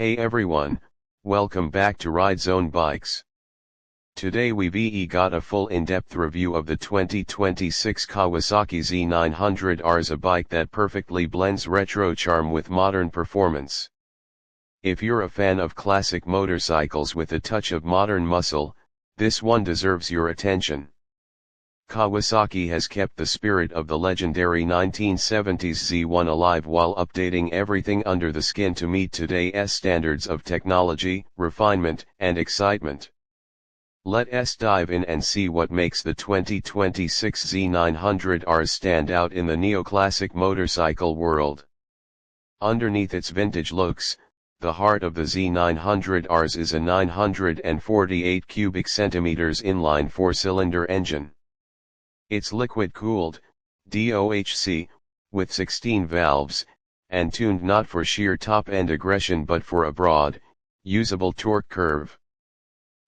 Hey everyone, welcome back to Ride Zone Bikes. Today we've got a full in-depth review of the 2026 Kawasaki Z900RS, a bike that perfectly blends retro charm with modern performance. If you're a fan of classic motorcycles with a touch of modern muscle, this one deserves your attention. Kawasaki has kept the spirit of the legendary 1970s Z1 alive while updating everything under the skin to meet today's standards of technology, refinement, and excitement. Let's dive in and see what makes the 2026 Z900RS stand out in the neoclassic motorcycle world. Underneath its vintage looks, the heart of the Z900RS is a 948 cubic centimeters inline four-cylinder engine. It's liquid-cooled, DOHC, with 16 valves, and tuned not for sheer top-end aggression but for a broad, usable torque curve.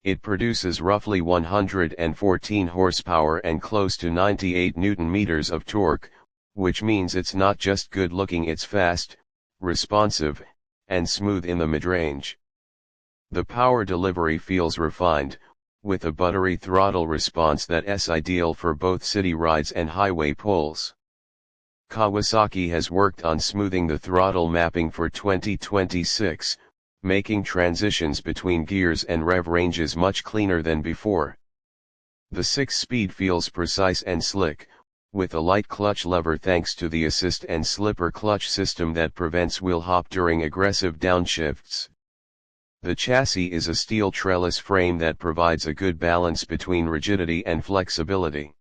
It produces roughly 114 horsepower and close to 98 Nm of torque, which means it's not just good-looking, it's fast, responsive, and smooth in the mid-range. The power delivery feels refined, with a buttery throttle response that's ideal for both city rides and highway pulls. Kawasaki has worked on smoothing the throttle mapping for 2026, making transitions between gears and rev ranges much cleaner than before. The 6-speed feels precise and slick, with a light clutch lever thanks to the assist and slipper clutch system that prevents wheel hop during aggressive downshifts. The chassis is a steel trellis frame that provides a good balance between rigidity and flexibility.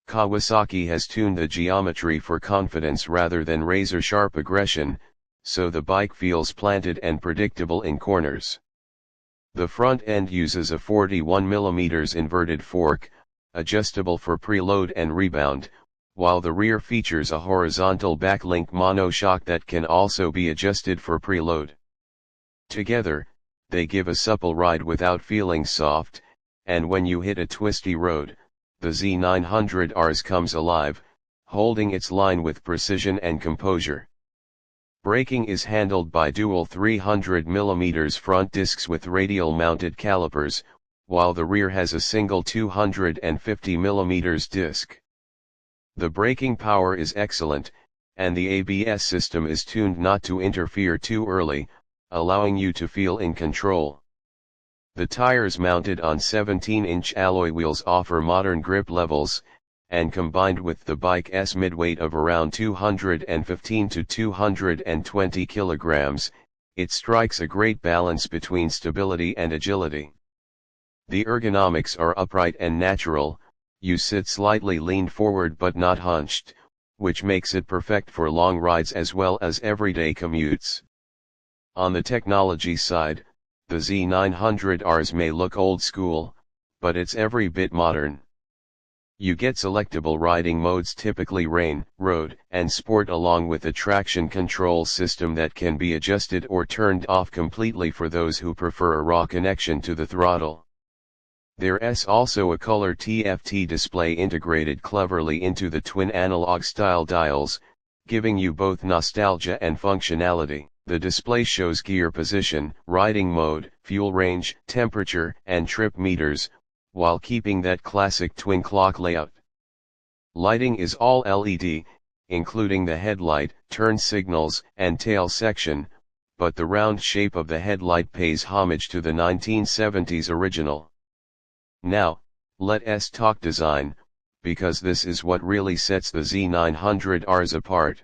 Kawasaki has tuned the geometry for confidence rather than razor-sharp aggression, so the bike feels planted and predictable in corners. The front end uses a 41 mm inverted fork, adjustable for preload and rebound, while the rear features a horizontal backlink monoshock that can also be adjusted for preload. Together, they give a supple ride without feeling soft, and when you hit a twisty road, the Z900RS comes alive, holding its line with precision and composure. Braking is handled by dual 300 mm front discs with radial mounted calipers, while the rear has a single 250 mm disc. The braking power is excellent, and the ABS system is tuned not to interfere too early, allowing you to feel in control. The tires mounted on 17-inch alloy wheels offer modern grip levels, and combined with the bike's midweight of around 215 to 220 kilograms, it strikes a great balance between stability and agility. The ergonomics are upright and natural, you sit slightly leaned forward but not hunched, which makes it perfect for long rides as well as everyday commutes. On the technology side, the Z900RS may look old school, but it's every bit modern. You get selectable riding modes, typically rain, road, and sport, along with a traction control system that can be adjusted or turned off completely for those who prefer a raw connection to the throttle. There's also a color TFT display integrated cleverly into the twin analog style dials, giving you both nostalgia and functionality. The display shows gear position, riding mode, fuel range, temperature, and trip meters, while keeping that classic twin clock layout. Lighting is all LED, including the headlight, turn signals, and tail section, but the round shape of the headlight pays homage to the 1970s original. Now, let's talk design, because this is what really sets the Z900RS apart.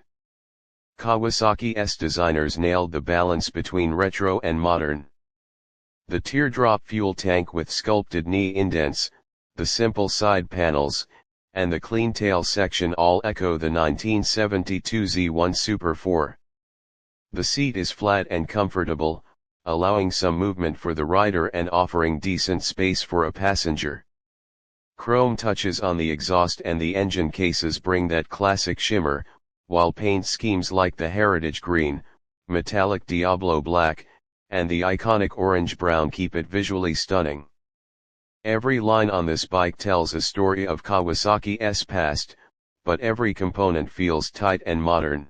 Kawasaki's designers nailed the balance between retro and modern. The teardrop fuel tank with sculpted knee indents, the simple side panels, and the clean tail section all echo the 1972 Z1 Super 4. The seat is flat and comfortable, allowing some movement for the rider and offering decent space for a passenger. Chrome touches on the exhaust and the engine cases bring that classic shimmer, while paint schemes like the Heritage Green, Metallic Diablo Black, and the iconic Orange Brown keep it visually stunning. Every line on this bike tells a story of Kawasaki's past, but every component feels tight and modern.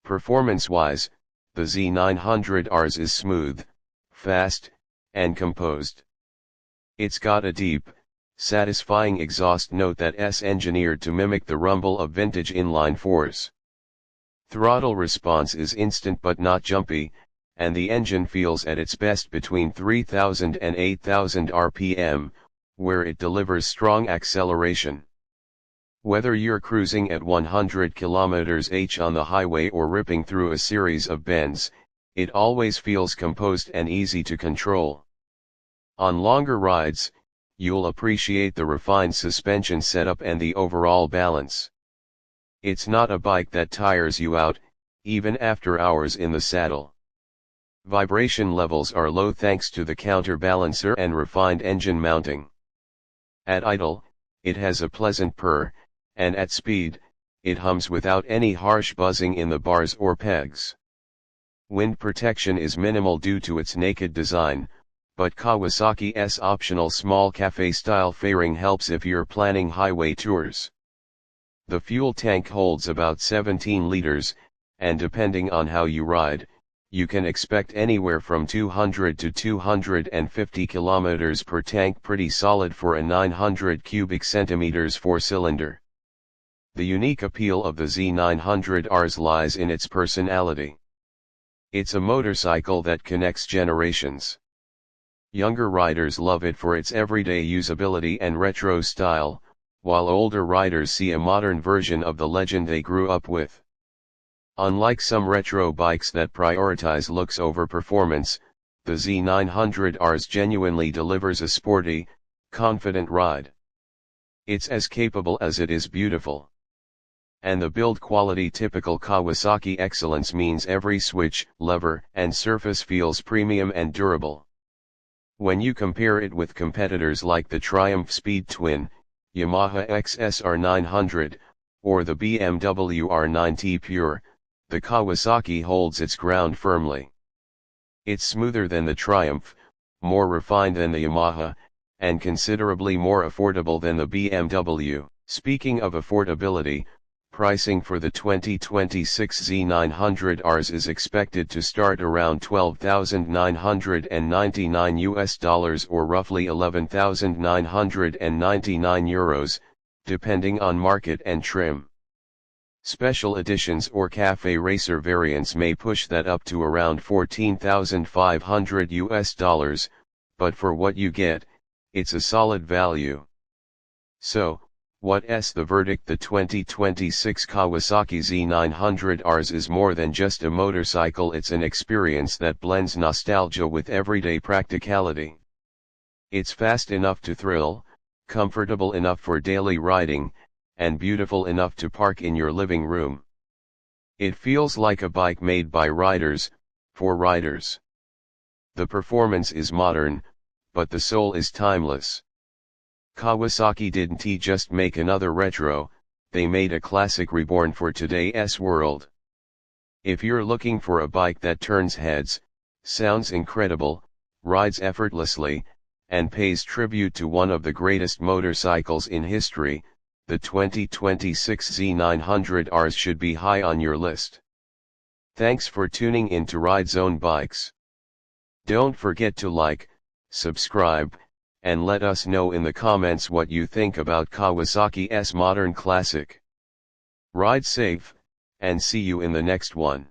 Performance-wise, the Z900RS is smooth, fast, and composed. It's got a deep, satisfying exhaust note that's engineered to mimic the rumble of vintage inline-fours. Throttle response is instant but not jumpy, and the engine feels at its best between 3000 and 8000 RPM, where it delivers strong acceleration. Whether you're cruising at 100 km/h on the highway or ripping through a series of bends, it always feels composed and easy to control. On longer rides, you'll appreciate the refined suspension setup and the overall balance. It's not a bike that tires you out, even after hours in the saddle. Vibration levels are low thanks to the counterbalancer and refined engine mounting. At idle, it has a pleasant purr, and at speed, it hums without any harsh buzzing in the bars or pegs. Wind protection is minimal due to its naked design, but Kawasaki's optional small cafe-style fairing helps if you're planning highway tours. The fuel tank holds about 17 liters, and depending on how you ride, you can expect anywhere from 200 to 250 kilometers per tank, pretty solid for a 900 cubic centimeters 4-cylinder. The unique appeal of the Z900RS lies in its personality. It's a motorcycle that connects generations. Younger riders love it for its everyday usability and retro style, while older riders see a modern version of the legend they grew up with. Unlike some retro bikes that prioritize looks over performance, the Z900RS genuinely delivers a sporty, confident ride. It's as capable as it is beautiful. And the build quality typical Kawasaki excellence means every switch, lever, and surface feels premium and durable. When you compare it with competitors like the Triumph Speed Twin, Yamaha XSR 900, or the BMW R9T Pure, the Kawasaki holds its ground firmly. It's smoother than the Triumph, more refined than the Yamaha, and considerably more affordable than the BMW. Speaking of affordability, pricing for the 2026 Z900RS is expected to start around $12,999 or roughly €11,999, depending on market and trim. Special editions or cafe racer variants may push that up to around $14,500, but for what you get, it's a solid value. So, what's the verdict? The 2026 Kawasaki Z900RS is more than just a motorcycle, it's an experience that blends nostalgia with everyday practicality. It's fast enough to thrill, comfortable enough for daily riding, and beautiful enough to park in your living room. It feels like a bike made by riders, for riders. The performance is modern, but the soul is timeless. Kawasaki didn't just make another retro, they made a classic reborn for today's world. If you're looking for a bike that turns heads, sounds incredible, rides effortlessly, and pays tribute to one of the greatest motorcycles in history, the 2026 Z900RS should be high on your list. Thanks for tuning in to Ride Zone Bikes. Don't forget to like, subscribe, and let us know in the comments what you think about Kawasaki's modern classic. Ride safe, and see you in the next one.